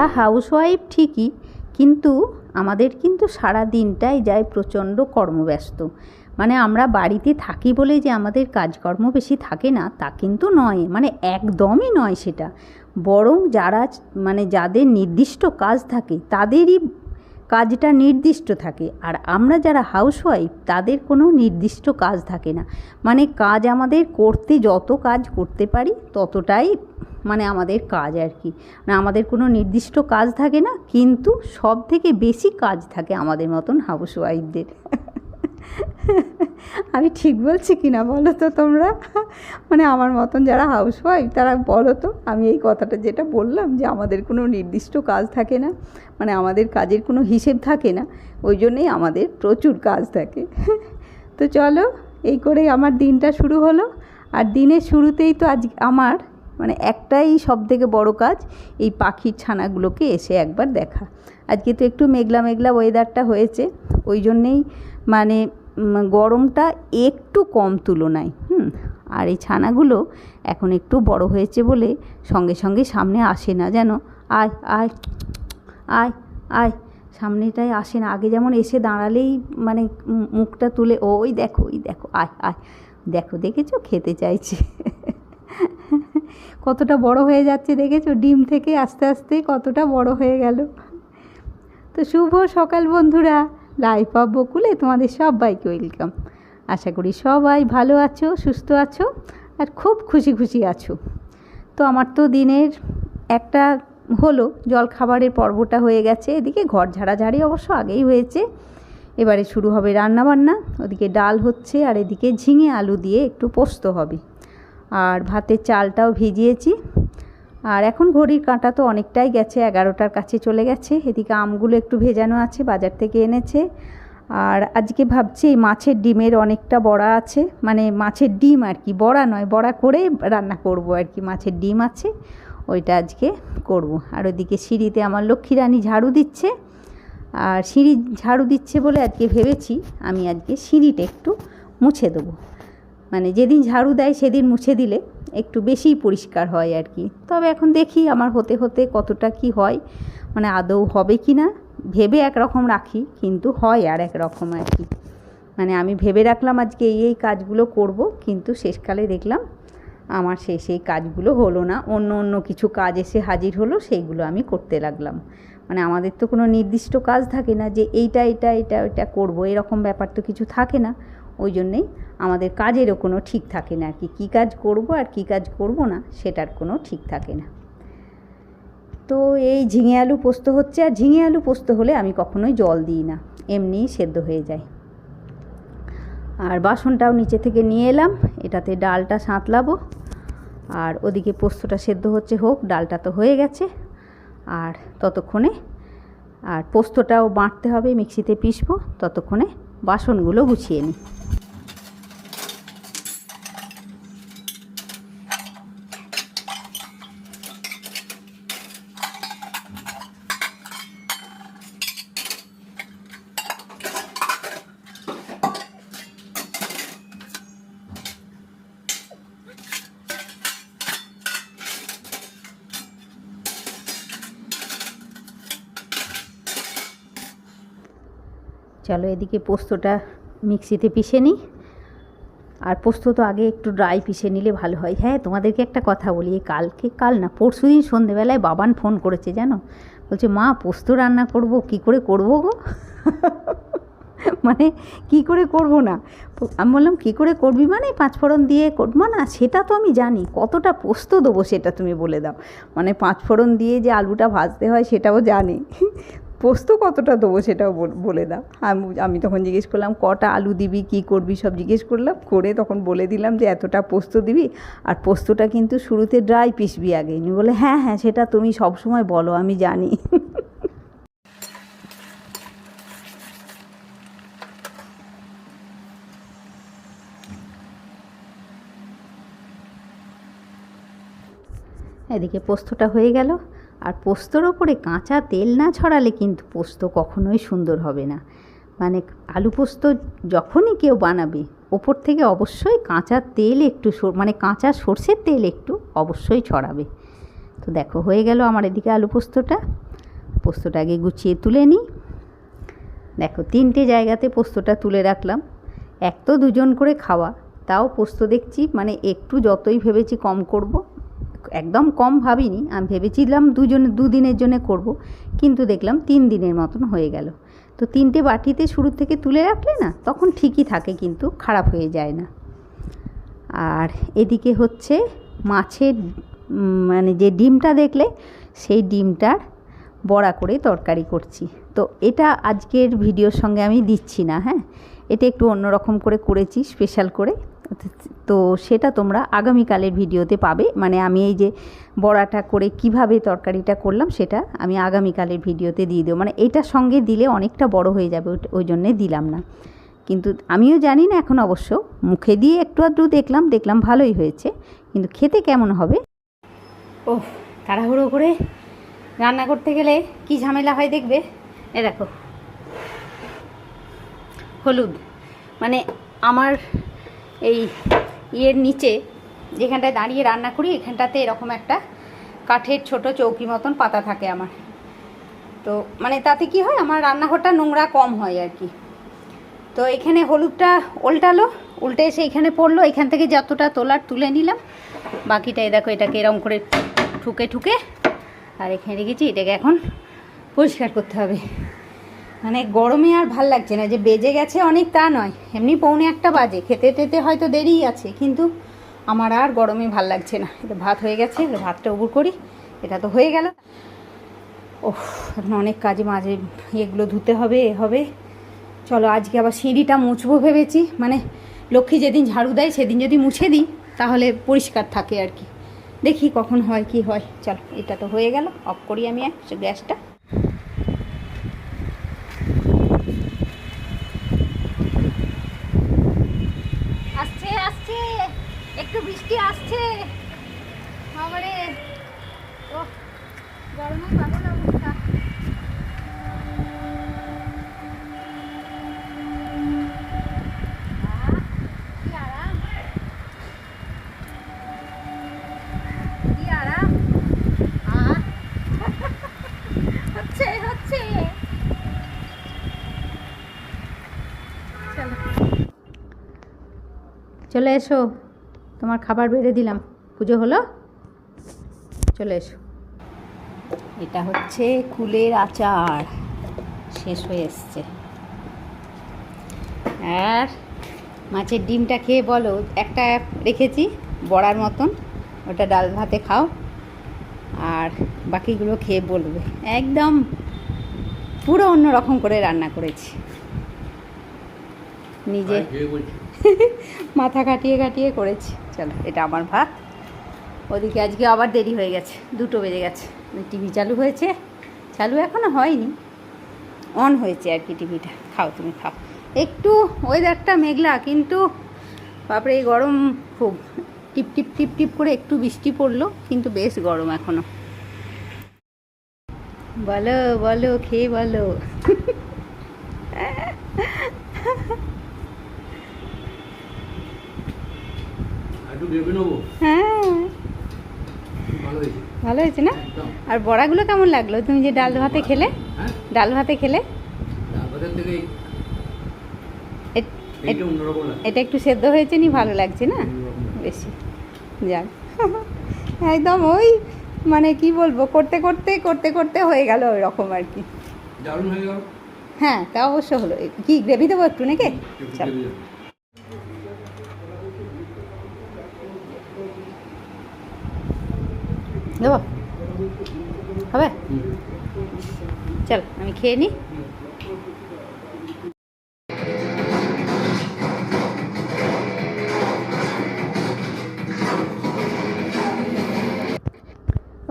আমরা হাউসওয়াইফ ঠিকই, কিন্তু আমাদের কিন্তু সারা দিনটাই যায় প্রচণ্ড কর্মব্যস্ত। মানে আমরা বাড়িতে থাকি বলে যে আমাদের কাজকর্ম বেশি থাকে না তা কিন্তু নয়, মানে একদমই নয় সেটা। বরং যারা মানে যাদের নির্দিষ্ট কাজ থাকে তাদেরই কাজটা নির্দিষ্ট থাকে, আর আমরা যারা হাউসওয়াইফ তাদের কোনো নির্দিষ্ট কাজ থাকে না। মানে কাজ আমাদের করতে, যত কাজ করতে পারি ততটাই মানে আমাদের কাজ আর কি। না, আমাদের কোনো নির্দিষ্ট কাজ থাকে না, কিন্তু সব থেকে বেশি কাজ থাকে আমাদের মতন হাউসওয়াইফদের। আমি ঠিক বলছি কি না বলো তো তোমরা? মানে আমার মতন যারা হাউসওয়াইফ তারা বলো তো, আমি এই কথাটা যেটা বললাম যে আমাদের কোনো নির্দিষ্ট কাজ থাকে না, মানে আমাদের কাজের কোনো হিসেব থাকে না, ওই জন্যেই আমাদের প্রচুর কাজ থাকে। তো চলো, এই করেই আমার দিনটা শুরু হলো। আর দিনের শুরুতেই তো আজ আমার মানে একটাই সবথেকে বড় কাজ, এই পাখির ছানাগুলোকে এসে একবার দেখা। আজকে তো একটু মেঘলা মেঘলা ওয়েদারটা হয়েছে, ওই জন্যেই মানে গরমটা একটু কম তুলনায়। আর এই ছানাগুলো এখন একটু বড় হয়েছে বলে সঙ্গে সঙ্গে সামনে আসে না, যেন আয় আয় আয় আয়, সামনেটায় আসে না। আগে যেমন এসে দাঁড়ালেই মানে মুখটা তুলে ওই দেখো আয় আয়, দেখো দেখেছো খেতে চাইছে। কতটা বড় হয়ে যাচ্ছে দেখেছো, ডিম থেকে আস্তে আস্তে কতটা বড় হয়ে গেল। তো শুভ সকাল বন্ধুরা, লাইফ অফ বকুলে তোমাদের সবাইকে ওয়েলকাম। আশা করি সবাই ভালো আছো, সুস্থ আছো আর খুব খুশি খুশি আছো। তো আমার তো দিনের একটা হলো, জলখাবারের পর্বটা হয়ে গেছে। এদিকে ঘর ঝাড়াঝাড়ি অবশ্য আগেই হয়েছে, এবারে শুরু হবে রান্নাবান্না। ওদিকে ডাল হচ্ছে আর এদিকে ঝিঙে আলু দিয়ে একটু পোস্ত হবে। আর ভাতের চালটাও ভিজিয়েছি। আর এখন ঘড়ির কাঁটা তো অনেকটাই গেছে, 11টার কাছে চলে গেছে। এদিকে আমগুলো একটু ভেজানো আছে, বাজার থেকে এনেছে। আর আজকে ভাবছি এই মাছের ডিমের অনেকটা বড়া আছে, মানে মাছের ডিম আর কি, বড়া নয়, বড়া করে রান্না করব আর কি। মাছের ডিম আছে, ওইটা আজকে করব। আর ওদিকে সিঁড়িতে আমার লক্ষ্মী রানী ঝাড়ু দিচ্ছে। আর সিঁড়ি ঝাড়ু দিচ্ছে বলে আজকে ভেবেছি আমি আজকে সিঁড়িটা একটু মুছে দেবো। মানে যেদিন ঝাড়ু দেয় সেদিন মুছে দিলে একটু বেশিই পরিষ্কার হয় আর কি। তবে এখন দেখি আমার হতে হতে কতটা কি হয়, মানে আদৌ হবে কি না। ভেবে একরকম রাখি, কিন্তু হয় আর এক রকম আর কি। মানে আমি ভেবে রাখলাম আজকে এই কাজগুলো করব, কিন্তু শেষকালে দেখলাম আমার সেই কাজগুলো হলো না, অন্য কিছু কাজ এসে হাজির হলো, সেইগুলো আমি করতে লাগলাম। মানে আমাদের তো কোনো নির্দিষ্ট কাজ থাকে না যে এটা করব, এরকম ব্যাপার তো কিছু থাকে না। ওই জন্যেই আমাদের কাজেরও কোনো ঠিক থাকে না আর কি, কী কাজ করব আর কী কাজ করব না সেটার কোনো ঠিক থাকে না। তো এই ঝিঙে আলু পোস্ত হচ্ছে, আর ঝিঙে আলু পোস্ত হলে আমি কখনোই জল দিই না, এমনিই সেদ্ধ হয়ে যায়। আর বাসনটাও নিচে থেকে নিয়ে এলাম, এটাতে ডালটা সাঁতলাবো। আর ওদিকে পোস্তটা সেদ্ধ হচ্ছে, হোক, ডালটা তো হয়ে গেছে। আর ততক্ষণে আর পোস্তটাও বাটতে হবে, মিক্সিতে পিষবো, ততক্ষণে বাসনগুলো গুছিয়ে নিই। চলো এদিকে পোস্তটা মিক্সিতে পিষে নিই। আর পোস্ত তো আগে একটু ড্রাই পিষে নিলে ভালো হয়। হ্যাঁ, তোমাদেরকে একটা কথা বলি, এই কাল না পরশু দিন সন্ধেবেলায় বাবান ফোন করেছে জানো, বলছে মা পোস্ত রান্না করব, কি করে করবো গো? মানে কি করে করব না, আমি বললাম কী করে করবি, মানে 5 ফোড়ন দিয়ে করবো না, সেটা তো আমি জানি, কতটা পোস্ত দেবো সেটা তুমি বলে দাও। মানে 5 ফোড়ন দিয়ে যে আলুটা ভাজতে হয় সেটাও জানি, পোস্ত কতটা দেবো সেটাও বলে দাও। আমি তখন জিজ্ঞেস করলাম কটা আলু দিবি, কী করবি, সব জিজ্ঞেস করলাম, করে তখন বলে দিলাম যে এতটা পোস্ত দিবি, আর পোস্তটা কিন্তু শুরুতে ড্রাই পিষবি আগে। উনি বলে হ্যাঁ সেটা তুমি সব সময় বলো, আমি জানি। এদিকে পোস্তটা হয়ে গেল। আর পোস্তর ওপরে কাঁচা তেল না ছড়ালে কিন্তু পোস্ত কখনোই সুন্দর হবে না। মানে আলু পোস্ত যখনই কেউ বানাবে, ওপর থেকে অবশ্যই কাঁচা তেল একটু মানে কাঁচা সর্ষের তেল একটু অবশ্যই ছড়াবে। তো দেখো হয়ে গেল আমার এদিকে আলু পোস্তটা। পোস্তটা আগে গুছিয়ে তুলে নিই। দেখো 3টে জায়গাতে পোস্তটা তুলে রাখলাম। এক তো 2 জন করে খাওয়া, তাও পোস্ত দেখছি মানে একটু যতই ভেবেছি কম করব, একদম কম ভাবিনি। আমি ভেবেছিলাম 2 দিনের জন্য করব, কিন্তু দেখলাম 3 দিনের মতন হয়ে গেল। তো 3টে বাটিতে শুরু থেকে তুলে রাখলে না তখন ঠিকই থাকে, কিন্তু খারাপ হয়ে যায় না। আর এদিকে হচ্ছে মাছের মানে যে ডিমটা দেখলে সেই ডিমটার বড়া করে তরকারি করছি। তো এটা আজকের ভিডিওর সঙ্গে আমি দিচ্ছি না, হ্যাঁ, এটা একটু অন্যরকম করে করেছি স্পেশাল করে। তো সেটা তোমরা আগামীকালের ভিডিওতে পাবে। মানে আমি এই যে বড়াটা করে কিভাবে তরকারিটা করলাম সেটা আমি আগামীকালের ভিডিওতে দিয়ে দেবো। মানে এটার সঙ্গে দিলে অনেকটা বড় হয়ে যাবে, ওই জন্যে দিলাম না। কিন্তু আমিও জানি না এখন, অবশ্য মুখে দিয়ে একটু আধটু দেখলাম ভালোই হয়েছে, কিন্তু খেতে কেমন হবে। ও তাড়াহুড়ো করে রান্না করতে গেলে কি ঝামেলা হয় দেখবে। এ দেখো হলুদ, মানে আমার এই ইয়ের নিচে যেখানটায় দাঁড়িয়ে রান্না করি এখানটাতে এরকম একটা কাঠের ছোট চৌকি মতন পাতা থাকে আমার। তো মানে তাতে কি হয়, আমার রান্নাঘরটা নোংরা কম হয় আর কি। তো এখানে হলুদটা উল্টে এসে এখানে পড়লো, এখান থেকে যতটা তোলার তুলে নিলাম, বাকিটাই দেখো এটাকে এরকম করে ঠুকে আর এখানে রেখেছি। এটাকে এখন পরিষ্কার করতে হবে। মানে গরমে আর ভাল লাগছে না, যে বেজে গেছে অনেক তা নয়, এমনি 1:45 বাজে, খেতে হয়তো দেরিই আছে, কিন্তু আমার আর গরমে ভাল লাগছে না। এটা ভাত হয়ে গেছে, ভাতটা উবুর করি, এটা তো হয়ে গেল। ওহ এখন অনেক কাজে মাঝে এগুলো ধুতে হবে। চলো আজকে আবার সিঁড়িটা মুছবো ভেবেছি, মানে লক্ষ্মী যেদিন ঝাড়ু দেয় সেদিন যদি মুছে দিই তাহলে পরিষ্কার থাকে আর কি। দেখি কখন হয় কি হয়। চলো এটা তো হয়ে গেল, অফ করি আমি গ্যাসটা। আসছে একটু বৃষ্টি আসছে আমারে। ও গরমে পাগল অবস্থা। চলে এসো, তোমার খাবার বেড়ে দিলাম, পুজো হলো, চলে এসো। এটা হচ্ছে কুলের আচার, শেষ হয়ে এসছে। আর মাছের ডিমটা খেয়ে বলো, একটা রেখেছি বড়ার মতন, ওটা ডাল ভাতে খাও, আর বাকিগুলো খেয়ে বলবে একদম পুরো অন্য রকম করে রান্না করেছি, নিজে মাথা কাটিয়ে করেছি। চলো এটা আমার ভাত। ওদিকে আজকে আবার দেরি হয়ে গেছে, 2টো বেজে গেছে। টিভি চালু হয়েছে, চালু এখনও হয়নি, অন হয়েছে আর কি টিভিটা। খাও তুমি খাও। একটু ওয়েদারটা মেঘলা, কিন্তু বাপরে এই গরম খুব। টিপ করে একটু বৃষ্টি পড়লো, কিন্তু বেশ গরম এখনও। বলো খেয়ে বলো। হ্যাঁ ভালো হয়েছে না? আর বড়াগুলো কেমন লাগলো তুমি যে ডাল ভাতে খেলে? ডাল ভাতে খেলে এটা একটু সেদ্ধ হয়েছে নি, ভালো লাগছে না বেশি? যাক একদম ওই মানে কি বলবো, করতে হয়ে গেল ওই রকম আর কি। হ্যাঁ তা অবশ্য হলো। কি গ্রেভি দেবো একটু নাকি? চলো দেবো, হবে? চল আমি খেয়ে নিই।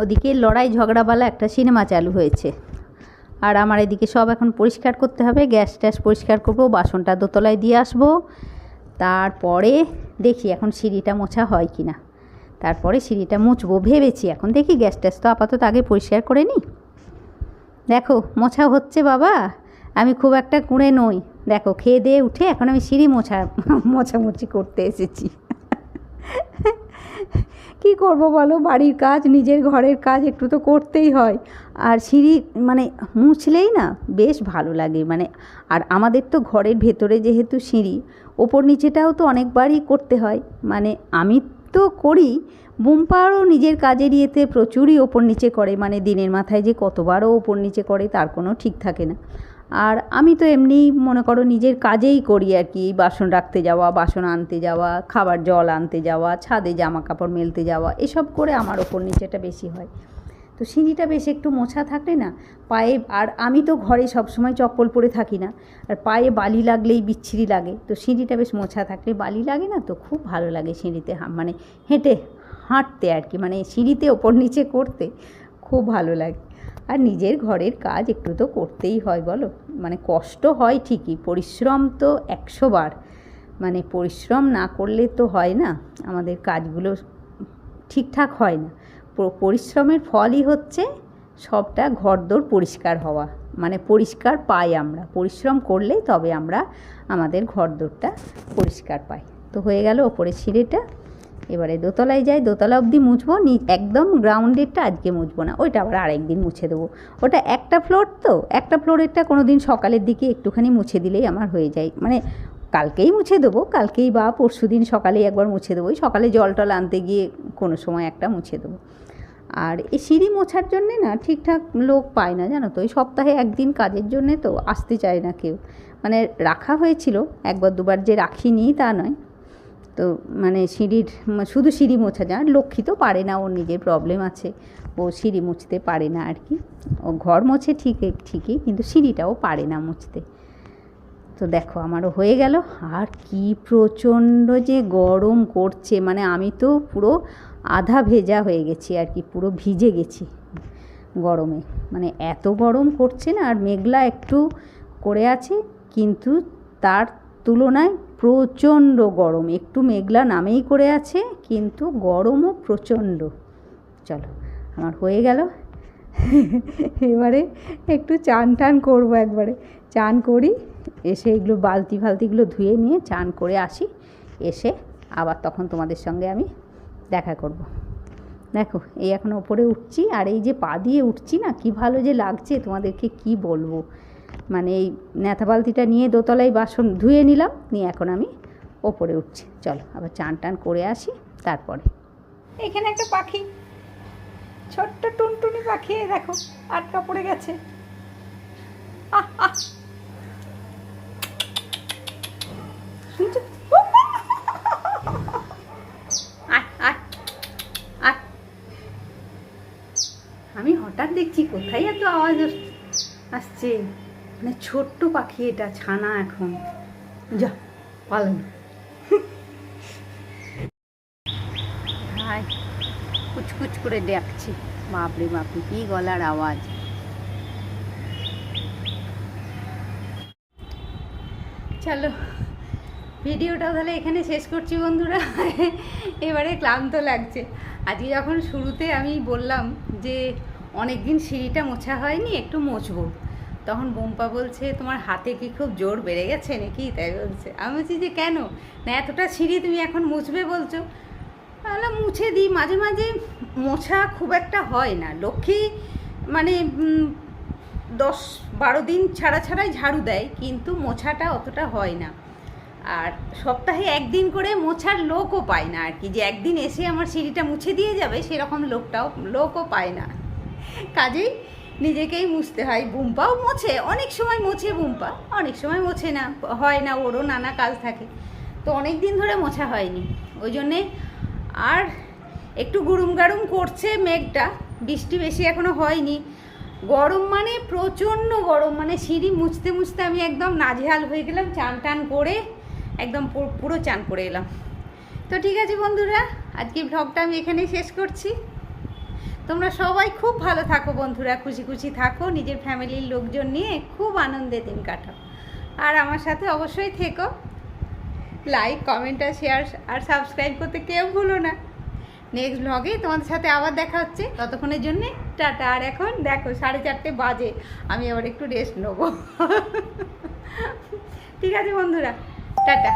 ওদিকে লড়াই ঝগড়াওয়ালা একটা সিনেমা চালু হয়েছে, আর আমার এদিকে সব এখন পরিষ্কার করতে হবে। গ্যাস ট্যাস পরিষ্কার করবো, বাসনটা দোতলায় দিয়ে আসবো, তারপরে দেখি এখন সিঁড়িটা মোছা হয় কি না, তারপরে সিঁড়িটা মুছবো ভেবেছি। এখন দেখি গ্যাস ট্যাস তো আপাতত আগে পরিষ্কার করে নিই। দেখো মোছা হচ্ছে বাবা, আমি খুব একটা কুঁড়ে নই। দেখো খেয়ে দিয়ে উঠে এখন আমি সিঁড়ি মোছামুছি করতে এসেছি। কি করব বলো, বাড়ির কাজ, নিজের ঘরের কাজ একটু তো করতেই হয়। আর সিঁড়ি মানে মুছলেই না বেশ ভালো লাগে, মানে আর আমাদের তো ঘরের ভেতরে যেহেতু সিঁড়ি, ওপর নিচেটাও তো অনেকবারই করতে হয়। মানে আমি তো করি, বুম্পারও নিজের কাজের ইয়েতে প্রচুরই ওপর নিচে করে, মানে দিনের মাথায় যে কতবারও ওপর নিচে করে তার কোনো ঠিক থাকে না। আর আমি তো এমনিই মনে করো নিজের কাজেই করি আর কি, বাসন রাখতে যাওয়া, বাসন আনতে যাওয়া, খাবার জল আনতে যাওয়া, ছাদে জামা কাপড় মেলতে যাওয়া, এসব করে আমার ওপর নিচেটা বেশি হয়। তো সিঁড়িটা বেশ একটু মোছা থাকলে না পায়ে, আর আমি তো ঘরে সবসময় চপ্পল পরে থাকি না, আর পায়ে বালি লাগলেই বিচ্ছিরি লাগে। তো সিঁড়িটা বেশ মোছা থাকলে বালি লাগে না, তো খুব ভালো লাগে সিঁড়িতে মানে হাঁটতে আর কি, মানে সিঁড়িতে ওপর নিচে করতে খুব ভালো লাগে। আর নিজের ঘরের কাজ একটু তো করতেই হয় বলো, মানে কষ্ট হয় ঠিকই, পরিশ্রম তো 100 বার, মানে পরিশ্রম না করলে তো হয় না, আমাদের কাজগুলো ঠিকঠাক হয় না। পরিশ্রমের ফলই হচ্ছে সবটা ঘরদোর পরিষ্কার হওয়া, মানে পরিষ্কার পাই আমরা, পরিশ্রম করলে তবে আমরা আমাদের ঘরদোরটা পরিষ্কার পাই। তো হয়ে গেল ওপরে সিঁড়িটা, এবারে দোতলায় যাই, দোতলা অবধি মুছবো, একদম গ্রাউন্ডেরটা আজকে মুছবো না, ওইটা আবার আরেকদিন মুছে দেবো। ওটা একটা ফ্লোর, তো একটা ফ্লোরেরটা কোনো দিন সকালের দিকে একটুখানি মুছে দিলেই আমার হয়ে যায়, মানে কালকেই মুছে দেবো, কালকেই বা পরশু দিন সকালেই একবার মুছে দেবো, সকালে জল টল আনতে গিয়ে কোনো সময় একটা মুছে দেবো। আর এই সিঁড়ি মোছার জন্যে না ঠিকঠাক লোক পায় না জানো তো, এই সপ্তাহে একদিন কাজের জন্যে তো আসতে চায় না কেউ, মানে রাখা হয়েছিল একবার দুবার, যে রাখিনি তা নয়। তো মানে শুধু সিঁড়ি মোছা যায়, লক্ষ্মী তো পারে না, ওর নিজের প্রবলেম আছে, ও সিঁড়ি মুছতে পারে না আর কি, ও ঘর মোছে ঠিকই কিন্তু সিঁড়িটাও পারে না মুছতে। তো দেখো আমারও হয়ে গেল। আর কি প্রচণ্ড যে গরম করছে, মানে আমি তো পুরো আধা ভেজা হয়ে গেছি আর কি, পুরো ভিজে গেছি গরমে, মানে এত গরম করছে না। আর মেঘলা একটু করে আছে, কিন্তু তার তুলনায় প্রচণ্ড গরম, একটু মেঘলা নামেই করে আছে কিন্তু গরমও প্রচণ্ড। চলো আমার হয়ে গেল, এবারে একটু চান টান করবো, একবারে চান করি, এসে এগুলো বালতিগুলো ধুয়ে নিয়ে চান করে আসি, এসে আবার তখন তোমাদের সঙ্গে আমি দেখা করব। দেখো এই এখন ওপরে উঠছি, আর এই যে পা দিয়ে উঠছি না, কি ভালো যে লাগছে তোমাদেরকে কি বলবো, মানে এই ন্যাথা বালতিটা নিয়ে দোতলায় বাসন ধুয়ে নিলাম, নিয়ে এখন আমি ওপরে উঠছি। চলো আবার চান টান করে আসি তারপরে। এখানে একটা পাখি, ছোট্ট টুনটুনি পাখি, দেখো আটকা পড়ে গেছে। আমি হঠাৎ দেখছি কোথায় এত আওয়াজ আসছে, মানে ছোট্ট পাখি, এটা ছানা, এখন যা পালানো। হাই কুচকুচ করে ডাকছি, বাপরে বাপরে কি গলার আওয়াজ। চলো ভিডিওটা তাহলে এখানে শেষ করছি বন্ধুরা, এবারে ক্লান্ত লাগছে। আজকে যখন শুরুতে আমি বললাম যে অনেক দিন সিঁড়িটা মোছা হয়নি, একটু মুছবো, তখন বোম্পা বলছে তোমার হাতে কি খুব জোর বেড়ে গেছে নাকি, তাই বলছে। আমি বলছি যে কেন না, এতটা সিঁড়ি তুমি এখন মুছবে বলছো, তাহলে মুছে দিই। মাঝে মাঝে মোছা খুব একটা হয় না, লক্ষ্মী মানে 10-12 দিন ছাড়াই ঝাড়ু দেয়, কিন্তু মোছাটা অতটা হয় না। আর সপ্তাহে একদিন করে মোছার লোকও পায় না আর কি, যে একদিন এসে আমার সিঁড়িটা মুছে দিয়ে যাবে সেরকম লোকও পায় না, কাজেই নিজেকেই মুছতে হয়। বুম্পাও মোছে, অনেক সময় মোছে বুম্পা, অনেক সময় মোছে না, হয় না, ওরও নানা কাজ থাকে। তো অনেক দিন ধরে মোছা হয়নি, ওই জন্যে। আর একটু গুড়ুম গাড়ুম করছে মেঘটা, বৃষ্টি বেশি এখনও হয়নি। গরম মানে প্রচণ্ড গরম, মানে সিঁড়ি মুছতে মুছতে আমি একদম নাজেহাল হয়ে গেলাম, চান টান করে একদম পুরো চান করে এলাম। তো ঠিক আছে বন্ধুরা, আজকে ব্লগটা আমি এখানেই শেষ করছি। তোমরা সবাই খুব ভালো থাকো বন্ধুরা, খুশি খুশি থাকো, নিজের ফ্যামিলির লোকজন নিয়ে খুব আনন্দে দিন কাটাও। আর আমার সাথে অবশ্যই থেকো, লাইক কমেন্ট আর শেয়ার আর সাবস্ক্রাইব করতে কেউ ভুলো না। নেক্সট ব্লগে তোমাদের সাথে আবার দেখা হচ্ছে, ততক্ষণের জন্যে টাটা। আর এখন দেখো 4:30 বাজে, আমি আবার একটু রেস্ট নেবো। ঠিক আছে বন্ধুরা, টাটা।